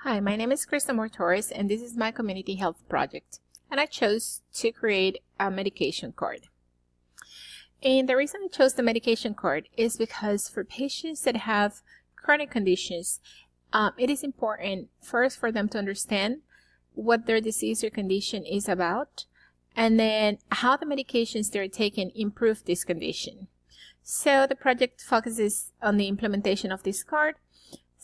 Hi, my name is Krista Mortores, and this is my community health project. And I chose to create a medication card. And the reason I chose the medication card is because for patients that have chronic conditions, it is important first for them to understand what their disease or condition is about, and then how the medications they're taking improve this condition. So the project focuses on the implementation of this card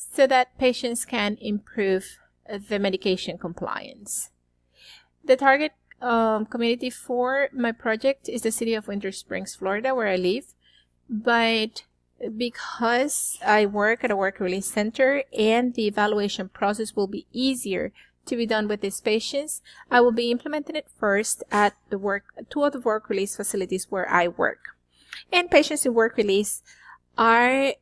so that patients can improve the medication compliance. The target community for my project is the city of Winter Springs, Florida, where I live. But because I work at a work release center and the evaluation process will be easier to be done with these patients, I will be implementing it first at two of the work release facilities where I work. And patients in work release are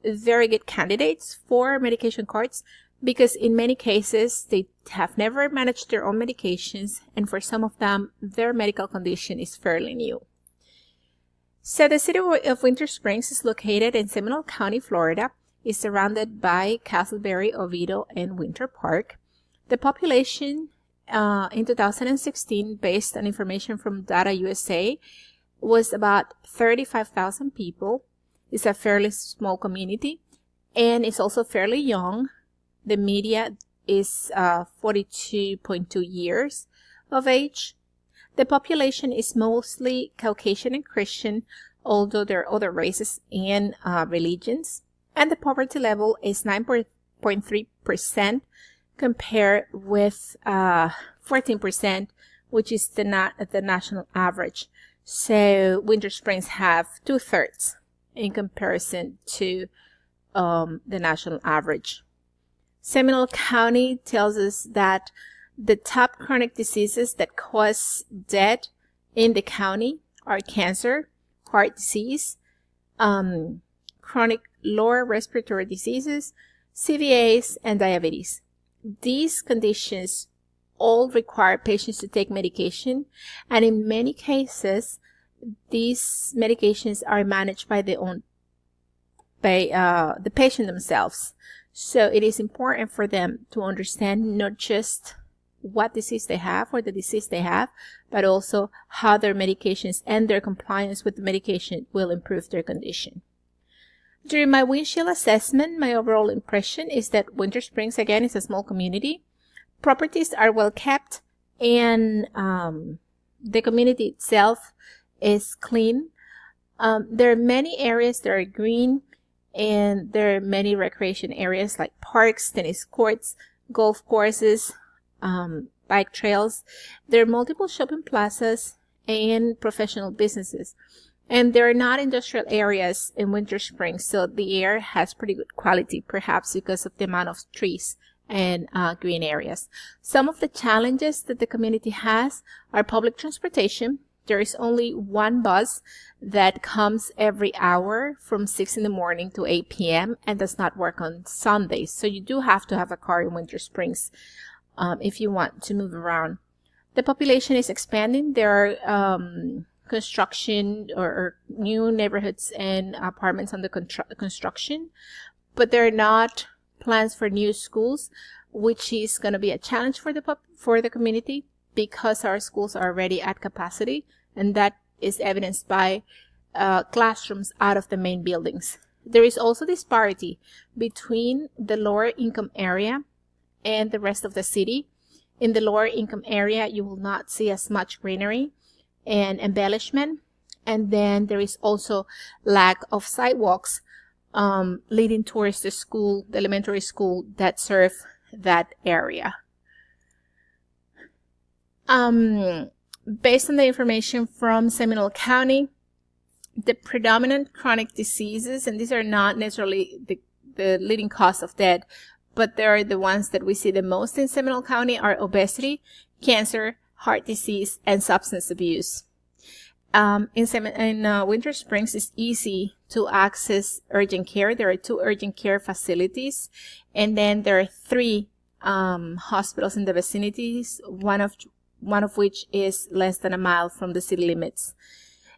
very good candidates for medication cards because in many cases they have never managed their own medications, and for some of them their medical condition is fairly new. So the city of Winter Springs is located in Seminole County, Florida. It's surrounded by Castleberry, Oviedo, and Winter Park. The population in 2016, based on information from Data USA, was about 35,000 people. It's a fairly small community, and it's also fairly young. The media is 42.2 years of age. The population is mostly Caucasian and Christian, although there are other races and religions. And the poverty level is 9.3% compared with 14%, which is the national average. So Winter Springs have 2/3 in comparison to the national average. Seminole County tells us that the top chronic diseases that cause death in the county are cancer, heart disease, chronic lower respiratory diseases, CVAs, and diabetes. These conditions all require patients to take medication, and in many cases, these medications are managed by the patient themselves. So it is important for them to understand not just what disease they have or the disease they have, but also how their medications and their compliance with the medication will improve their condition. During my windshield assessment, my overall impression is that Winter Springs, again, is a small community. Properties are well kept, and the community itself is clean. There are many areas that are green, and there are many recreation areas like parks, tennis courts, golf courses, bike trails. There are multiple shopping plazas and professional businesses. And there are not industrial areas in Winter Springs, so the air has pretty good quality, perhaps because of the amount of trees and green areas. Some of the challenges that the community has are public transportation. There is only one bus that comes every hour from 6 in the morning to 8 p.m. and does not work on Sundays. So you do have to have a car in Winter Springs if you want to move around. The population is expanding. There are construction or new neighborhoods and apartments under construction, but there are not plans for new schools, which is going to be a challenge for the community because our schools are already at capacity, and that is evidenced by classrooms out of the main buildings. There is also disparity between the lower income area and the rest of the city. In the lower income area, you will not see as much greenery and embellishment, and then there is also lack of sidewalks leading towards the elementary school that serve that area. Based on the information from Seminole County, the predominant chronic diseases, and these are not necessarily the leading cause of death, but they are the ones that we see the most in Seminole County, are obesity, cancer, heart disease, and substance abuse. In Winter Springs, it's easy to access urgent care. There are 2 urgent care facilities, and then there are 3 hospitals in the vicinities, one of which is less than a mile from the city limits.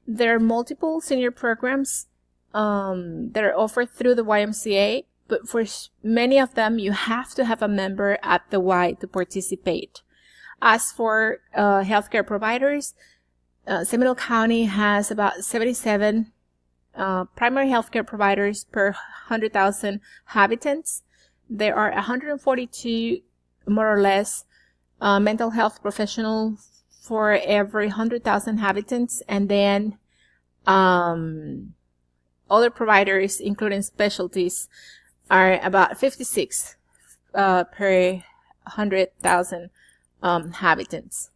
There are multiple senior programs that are offered through the YMCA, but for many of them, you have to have a member at the Y to participate. As for healthcare providers, Seminole County has about 77 primary healthcare providers per 100,000 inhabitants. There are 142, more or less, mental health professionals for every 100,000 inhabitants, and then other providers, including specialties, are about 56 per 100,000 inhabitants.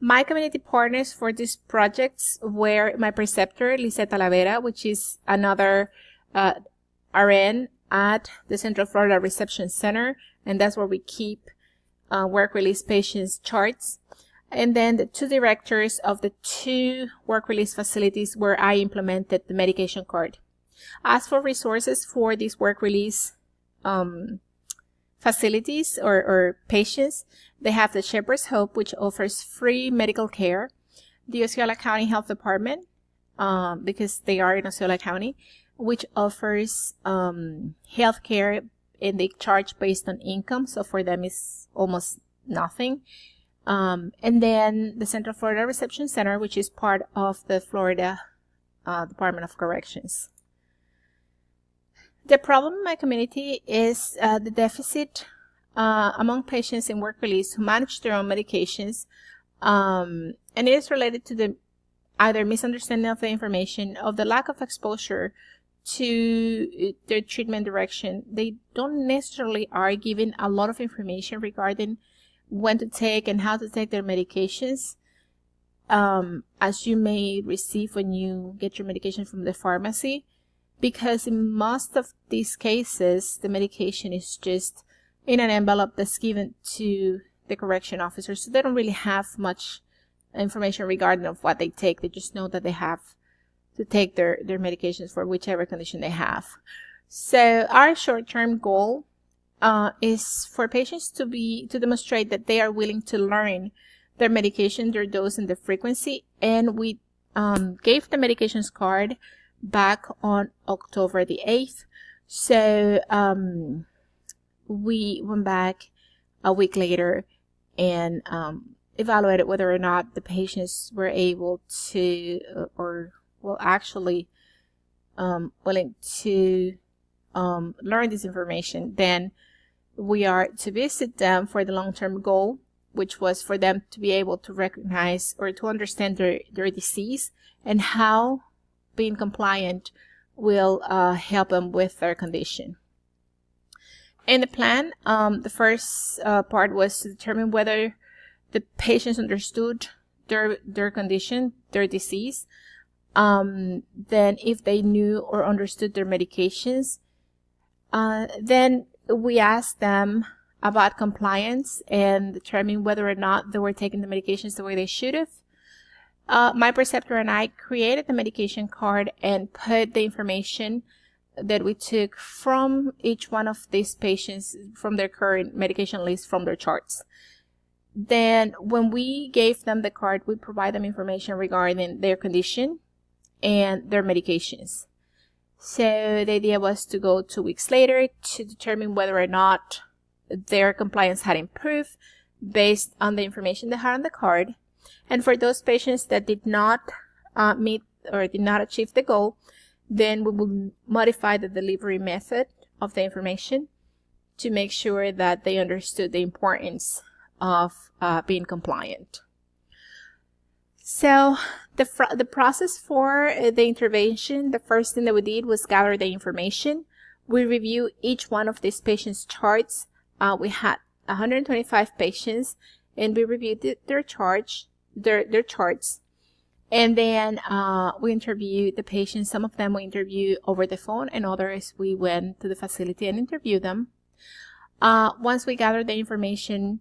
My community partners for these projects were my preceptor, Lisette Talavera, which is another RN at the Central Florida Reception Center, and that's where we keep work release patients' charts. And then the 2 directors of the 2 work release facilities where I implemented the medication card. As for resources for these work release facilities or patients, they have the Shepherd's Hope, which offers free medical care, the Osceola County Health Department, because they are in Osceola County, which offers health care, and they charge based on income, so for them it's almost nothing. And then the Central Florida Reception Center, which is part of the Florida Department of Corrections. The problem in my community is the deficit among patients in work release who manage their own medications, and it is related to the either misunderstanding of the information, of the lack of exposure to their treatment direction. They don't necessarily are given a lot of information regarding when to take and how to take their medications, as you may receive when you get your medication from the pharmacy, because in most of these cases, the medication is just in an envelope that's given to the correction officer, so they don't really have much information regarding of what they take. They just know that they have to take their medications for whichever condition they have. So our short-term goal is for patients to demonstrate that they are willing to learn their medication, their dose, and the frequency. And we gave the medications card back on October the 8th. So we went back a week later and evaluated whether or not the patients were able to, actually willing to learn this information. Then we are to visit them for the long-term goal, which was for them to be able to recognize or to understand their disease and how being compliant will help them with their condition. In the plan, the first part was to determine whether the patients understood their condition, their disease. Then if they knew or understood their medications, then we asked them about compliance and determine whether or not they were taking the medications the way they should have. My preceptor and I created the medication card and put the information that we took from each one of these patients from their current medication list from their charts. Then when we gave them the card, we provide them information regarding their condition and their medications. So the idea was to go 2 weeks later to determine whether or not their compliance had improved based on the information they had on the card. And for those patients that did not meet or did not achieve the goal, then we will modify the delivery method of the information to make sure that they understood the importance of being compliant. So the process for the intervention, the first thing that we did was gather the information. We reviewed each one of these patients' charts. We had 125 patients, and we reviewed their charts. And then we interviewed the patients. Some of them we interviewed over the phone, and others we went to the facility and interviewed them. Once we gathered the information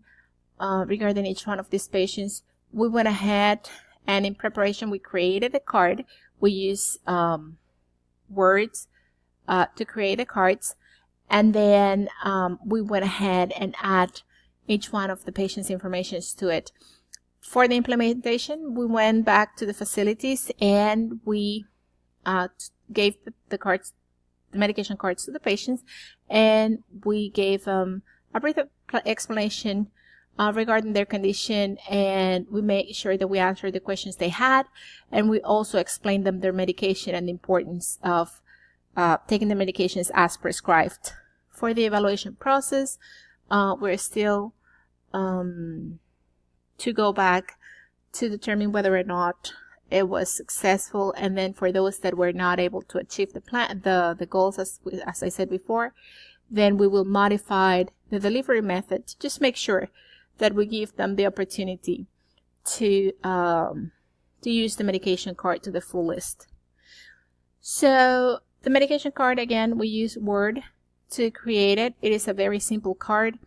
regarding each one of these patients, we went ahead and in preparation we created a card. We used words to create the cards, and then we went ahead and add each one of the patient's information to it. For the implementation, we went back to the facilities and we gave the cards, medication cards to the patients, and we gave them a brief explanation regarding their condition, and we made sure that we answered the questions they had, and we also explained them their medication and the importance of taking the medications as prescribed. For the evaluation process, we're still to go back to determine whether or not it was successful, and then for those that were not able to achieve the goals as I said before, then we will modify the delivery method to just make sure that we give them the opportunity to use the medication card to the fullest. So the medication card, again, we use Word to create it. It is a very simple card.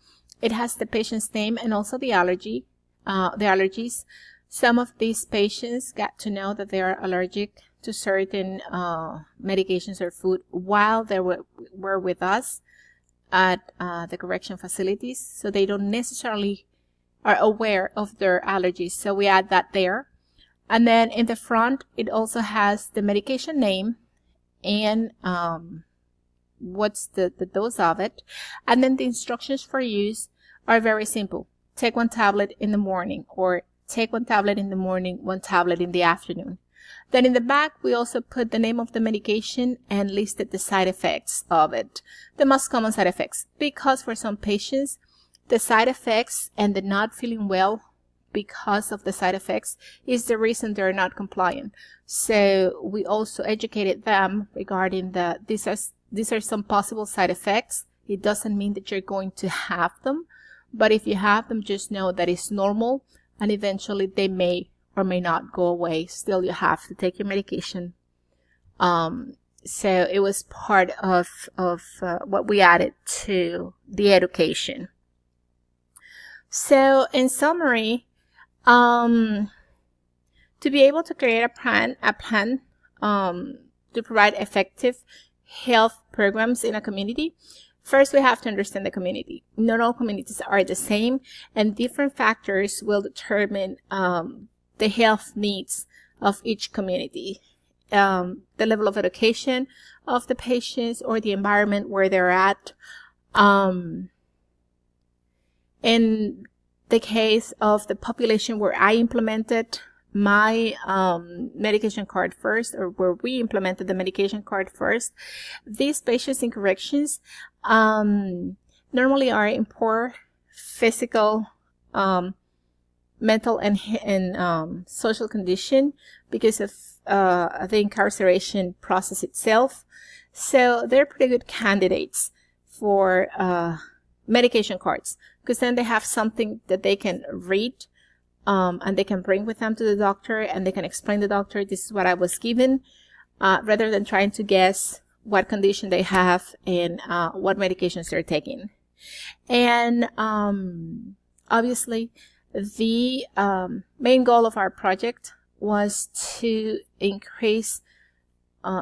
It has the patient's name and also the allergies. Some of these patients got to know that they are allergic to certain medications or food while they were with us at the correction facilities, so they don't necessarily are aware of their allergies. So we add that there. And then in the front, it also has the medication name and what's the dose of it. And then the instructions for use are very simple. Take 1 tablet in the morning, or take 1 tablet in the morning, 1 tablet in the afternoon. Then in the back, we also put the name of the medication and listed the side effects of it, the most common side effects, because for some patients, the side effects and the not feeling well because of the side effects is the reason they're not compliant. So we also educated them regarding these are some possible side effects. It doesn't mean that you're going to have them, but if you have them, just know that it's normal, and eventually they may or may not go away. Still, you have to take your medication. So it was part of what we added to the education. So in summary, to be able to create a plan to provide effective health programs in a community, first we have to understand the community. Not all communities are the same, and different factors will determine the health needs of each community. The level of education of the patients or the environment where they're at. In the case of the population where I implemented my medication card first, or where we implemented the medication card first, these patients in corrections normally are in poor physical, mental, and social condition because of the incarceration process itself. So they're pretty good candidates for medication cards, because then they have something that they can read, and they can bring with them to the doctor, and they can explain to the doctor, this is what I was given, rather than trying to guess what condition they have and what medications they're taking. And obviously, the main goal of our project was to increase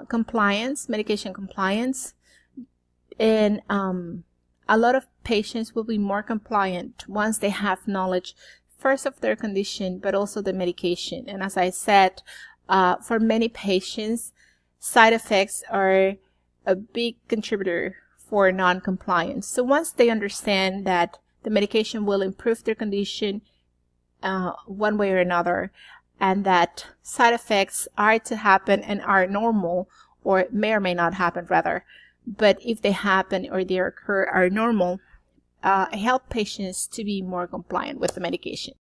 compliance, medication compliance, and a lot of patients will be more compliant once they have knowledge, first of their condition, but also the medication. And as I said, for many patients, side effects are a big contributor for non-compliance. So once they understand that the medication will improve their condition one way or another, and that side effects are to happen and are normal, or may or may not happen rather, but if they happen or they occur are normal, help patients to be more compliant with the medication.